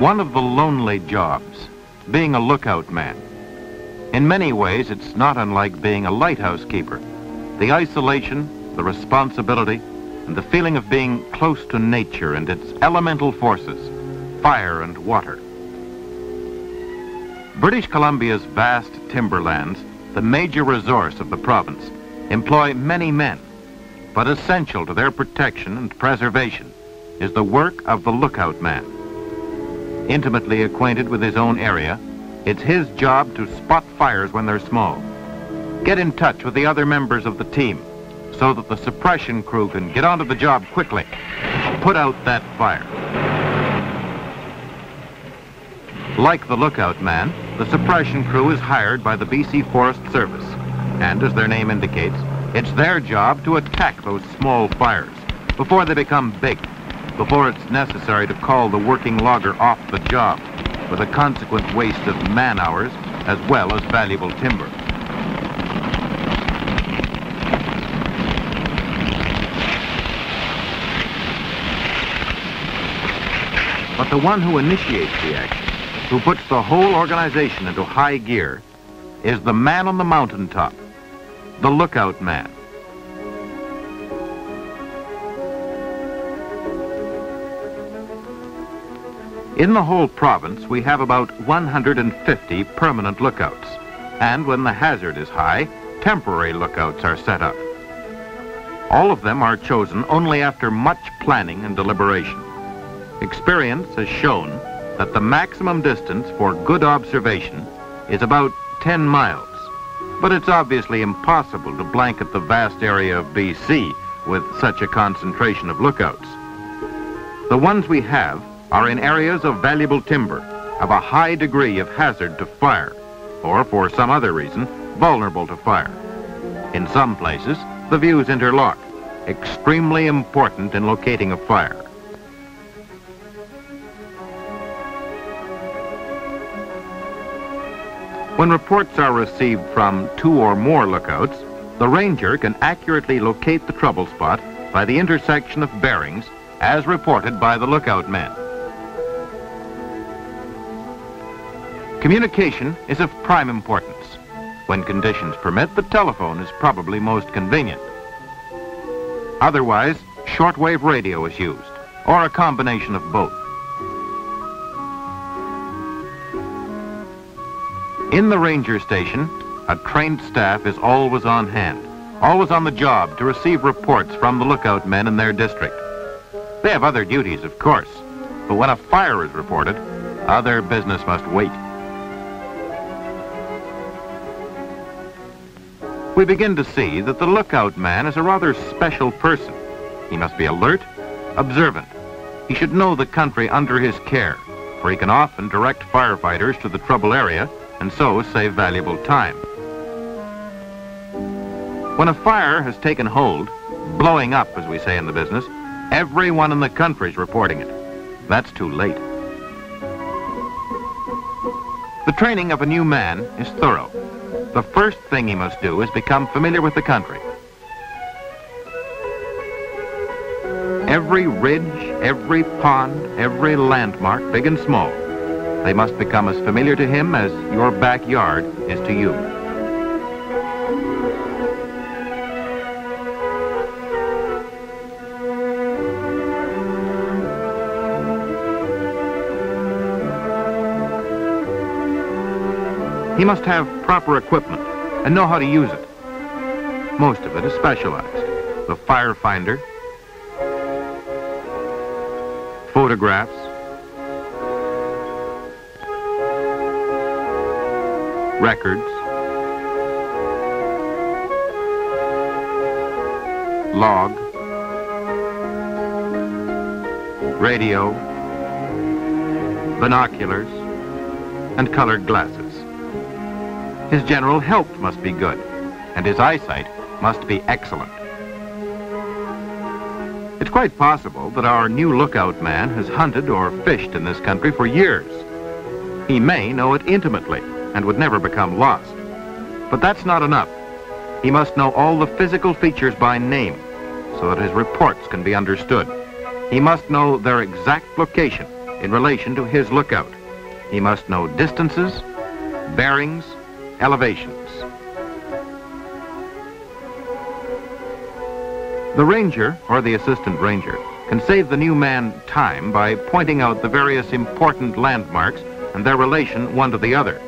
one of the lonely jobs, being a lookout man. In many ways, it's not unlike being a lighthouse keeper. The isolation, the responsibility, and the feeling of being close to nature and its elemental forces, fire and water. British Columbia's vast timberlands, the major resource of the province, employ many men, but essential to their protection and preservation is the work of the lookout man. Intimately acquainted with his own area, it's his job to spot fires when they're small, get in touch with the other members of the team so that the suppression crew can get onto the job quickly, put out that fire. Like the lookout man, the suppression crew is hired by the BC Forest Service, and as their name indicates, it's their job to attack those small fires before they become big, before it's necessary to call the working logger off the job, with a consequent waste of man-hours as well as valuable timber. But the one who initiates the action, who puts the whole organization into high gear, is the man on the mountaintop, the lookout man. In the whole province, we have about 150 permanent lookouts, and when the hazard is high, temporary lookouts are set up. All of them are chosen only after much planning and deliberation. Experience has shown that the maximum distance for good observation is about 10 miles, but it's obviously impossible to blanket the vast area of BC with such a concentration of lookouts. The ones we have are in areas of valuable timber, of a high degree of hazard to fire, or for some other reason, vulnerable to fire. In some places, the views interlock, extremely important in locating a fire. When reports are received from 2 or more lookouts, the ranger can accurately locate the trouble spot by the intersection of bearings as reported by the lookout men. Communication is of prime importance. When conditions permit, the telephone is probably most convenient. Otherwise, shortwave radio is used, or a combination of both. In the ranger station, a trained staff is always on hand, always on the job to receive reports from the lookout men in their district. They have other duties, of course, but when a fire is reported, other business must wait. We begin to see that the lookout man is a rather special person. He must be alert, observant. He should know the country under his care, for he can often direct firefighters to the trouble area and so save valuable time. When a fire has taken hold, blowing up, as we say in the business, everyone in the country is reporting it. That's too late. The training of a new man is thorough. The first thing he must do is become familiar with the country. Every ridge, every pond, every landmark, big and small, they must become as familiar to him as your backyard is to you. He must have proper equipment and know how to use it. Most of it is specialized. The fire finder, photographs, records, log, radio, binoculars, and colored glasses. His general health must be good, and his eyesight must be excellent. It's quite possible that our new lookout man has hunted or fished in this country for years. He may know it intimately and would never become lost. But that's not enough. He must know all the physical features by name so that his reports can be understood. He must know their exact location in relation to his lookout. He must know distances, bearings, elevations. The ranger, or the assistant ranger, can save the new man time by pointing out the various important landmarks and their relation one to the other.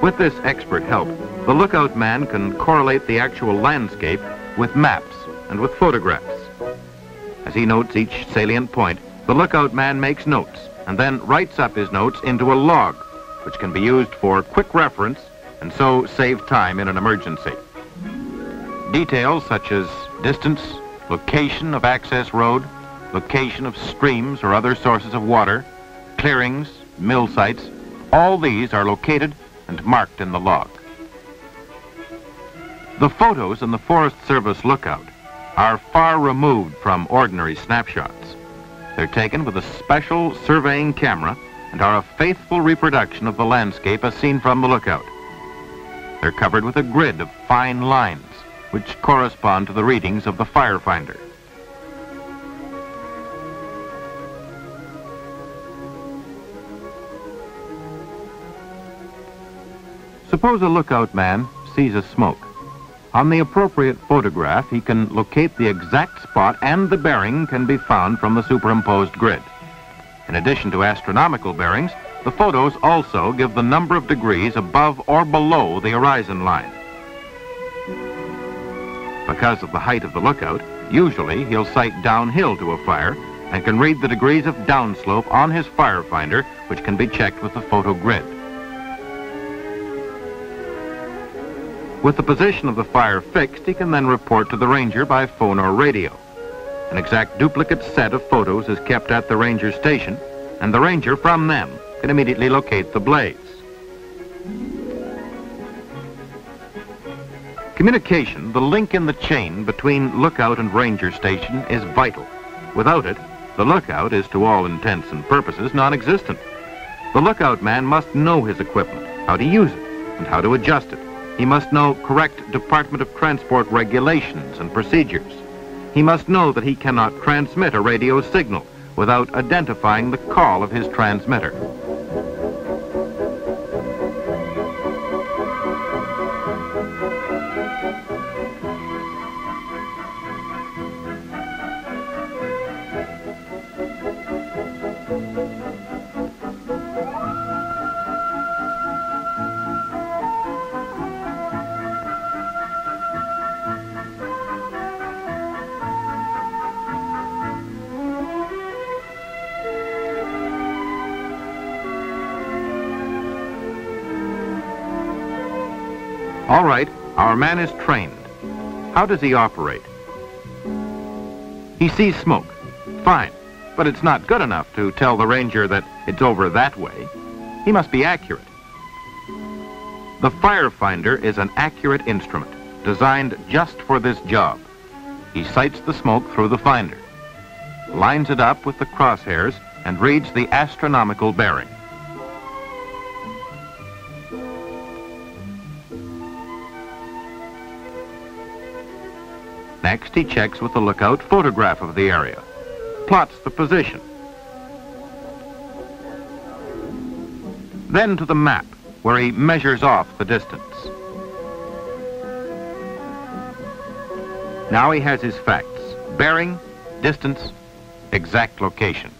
With this expert help, the lookout man can correlate the actual landscape with maps and with photographs. As he notes each salient point, the lookout man makes notes and then writes up his notes into a log, which can be used for quick reference and so save time in an emergency. Details such as distance, location of access road, location of streams or other sources of water, clearings, mill sites, all these are located and marked in the log. The photos in the Forest Service lookout are far removed from ordinary snapshots. They're taken with a special surveying camera and are a faithful reproduction of the landscape as seen from the lookout. They're covered with a grid of fine lines, which correspond to the readings of the firefinder. Suppose a lookout man sees a smoke. On the appropriate photograph, he can locate the exact spot and the bearing can be found from the superimposed grid. In addition to astronomical bearings, the photos also give the number of degrees above or below the horizon line. Because of the height of the lookout, usually he'll sight downhill to a fire and can read the degrees of downslope on his firefinder, which can be checked with the photo grid. With the position of the fire fixed, he can then report to the ranger by phone or radio. An exact duplicate set of photos is kept at the ranger station, and the ranger from them can immediately locate the blaze. Communication, the link in the chain between lookout and ranger station, is vital. Without it, the lookout is to all intents and purposes non-existent. The lookout man must know his equipment, how to use it, and how to adjust it. He must know correct Department of Transport regulations and procedures. He must know that he cannot transmit a radio signal without identifying the call of his transmitter. All right, our man is trained. How does he operate? He sees smoke. Fine, but it's not good enough to tell the ranger that it's over that way. He must be accurate. The firefinder is an accurate instrument, designed just for this job. He sights the smoke through the finder, lines it up with the crosshairs, and reads the astronomical bearing. Next, he checks with the lookout photograph of the area, plots the position. Then to the map, where he measures off the distance. Now he has his facts: bearing, distance, exact location.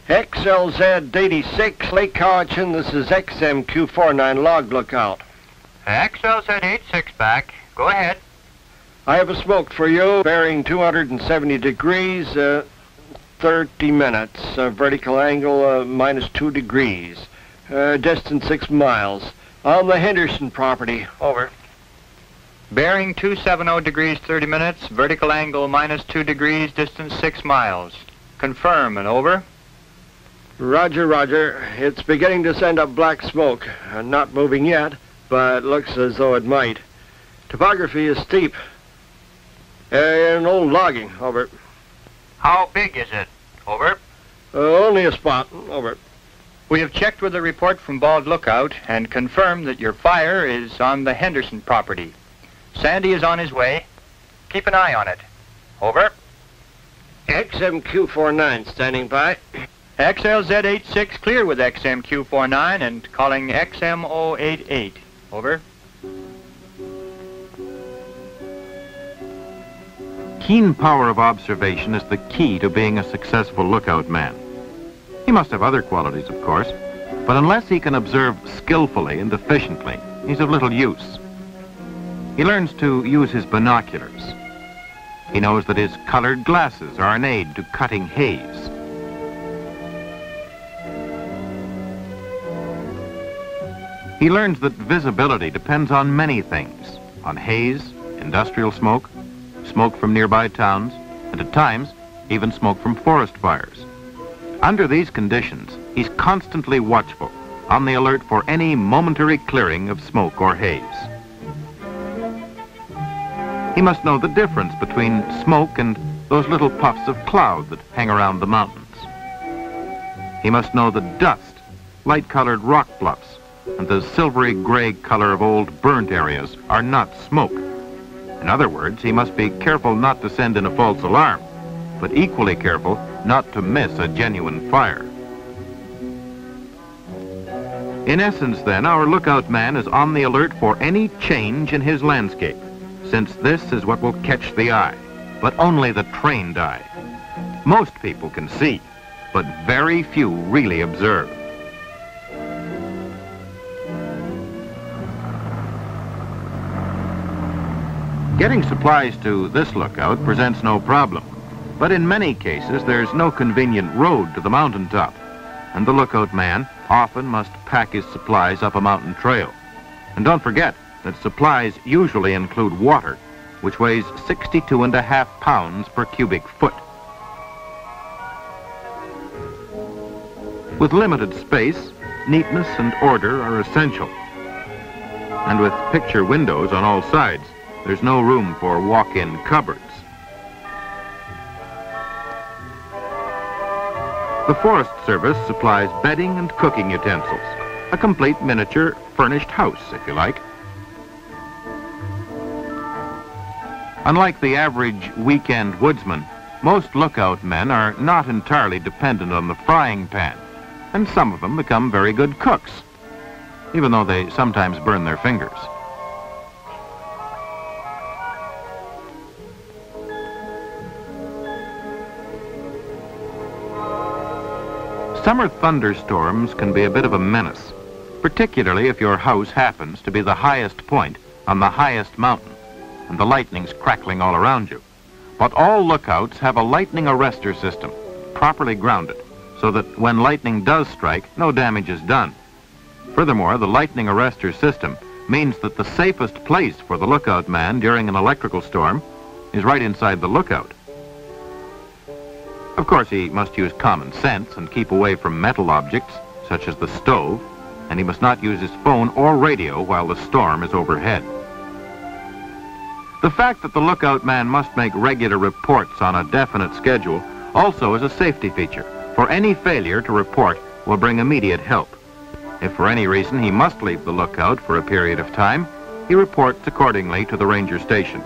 XLZ 86, Lake Cowichan, this is XMQ49 log lookout. XLZ 86 back. Go ahead. I have a smoke for you, bearing 270 degrees, 30 minutes, vertical angle minus 2 degrees, distance 6 miles, on the Henderson property. Over. Bearing 270 degrees 30 minutes, vertical angle minus 2 degrees, distance 6 miles. Confirm and over. Roger, roger. It's beginning to send up black smoke. Not moving yet, but looks as though it might. Topography is steep. An old logging. Over. How big is it? Over. Only a spot. Over. We have checked with a report from Bald Lookout and confirmed that your fire is on the Henderson property. Sandy is on his way. Keep an eye on it. Over. XMQ49 standing by. XLZ86 clear with XMQ49 and calling XMO88. Over. Keen power of observation is the key to being a successful lookout man. He must have other qualities, of course, but unless he can observe skillfully and efficiently, he's of little use. He learns to use his binoculars. He knows that his colored glasses are an aid to cutting haze. He learns that visibility depends on many things, on haze, industrial smoke, smoke from nearby towns, and at times, even smoke from forest fires. Under these conditions, he's constantly watchful, on the alert for any momentary clearing of smoke or haze. He must know the difference between smoke and those little puffs of cloud that hang around the mountains. He must know the dust, light-colored rock bluffs, and the silvery gray color of old burnt areas are not smoke. In other words, he must be careful not to send in a false alarm, but equally careful not to miss a genuine fire. In essence, then, our lookout man is on the alert for any change in his landscape, since this is what will catch the eye, but only the trained eye. Most people can see, but very few really observe. Getting supplies to this lookout presents no problem, but in many cases there's no convenient road to the mountaintop, and the lookout man often must pack his supplies up a mountain trail. And don't forget that supplies usually include water, which weighs 62.5 pounds per cubic foot. With limited space, neatness and order are essential. And with picture windows on all sides, there's no room for walk-in cupboards. The Forest Service supplies bedding and cooking utensils, a complete miniature furnished house, if you like. Unlike the average weekend woodsman, most lookout men are not entirely dependent on the frying pan, and some of them become very good cooks, even though they sometimes burn their fingers. Summer thunderstorms can be a bit of a menace, particularly if your house happens to be the highest point on the highest mountain and the lightning's crackling all around you. But all lookouts have a lightning arrestor system, properly grounded, so that when lightning does strike, no damage is done. Furthermore, the lightning arrestor system means that the safest place for the lookout man during an electrical storm is right inside the lookout. Of course, he must use common sense and keep away from metal objects, such as the stove, and he must not use his phone or radio while the storm is overhead. The fact that the lookout man must make regular reports on a definite schedule also is a safety feature, for any failure to report will bring immediate help. If for any reason he must leave the lookout for a period of time, he reports accordingly to the ranger station.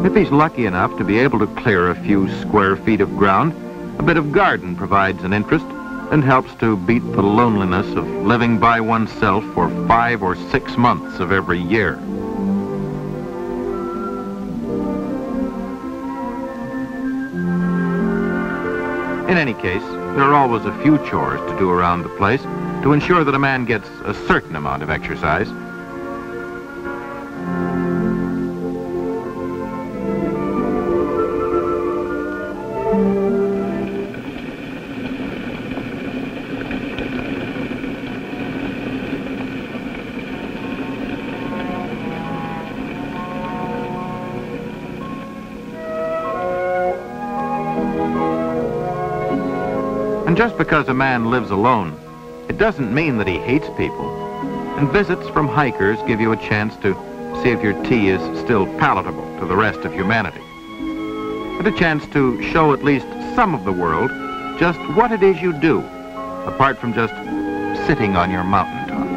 If he's lucky enough to be able to clear a few square feet of ground, a bit of garden provides an interest and helps to beat the loneliness of living by oneself for 5 or 6 months of every year. In any case, there are always a few chores to do around the place to ensure that a man gets a certain amount of exercise. And just because a man lives alone, it doesn't mean that he hates people. And visits from hikers give you a chance to see if your tea is still palatable to the rest of humanity. And a chance to show at least some of the world just what it is you do, apart from just sitting on your mountaintop.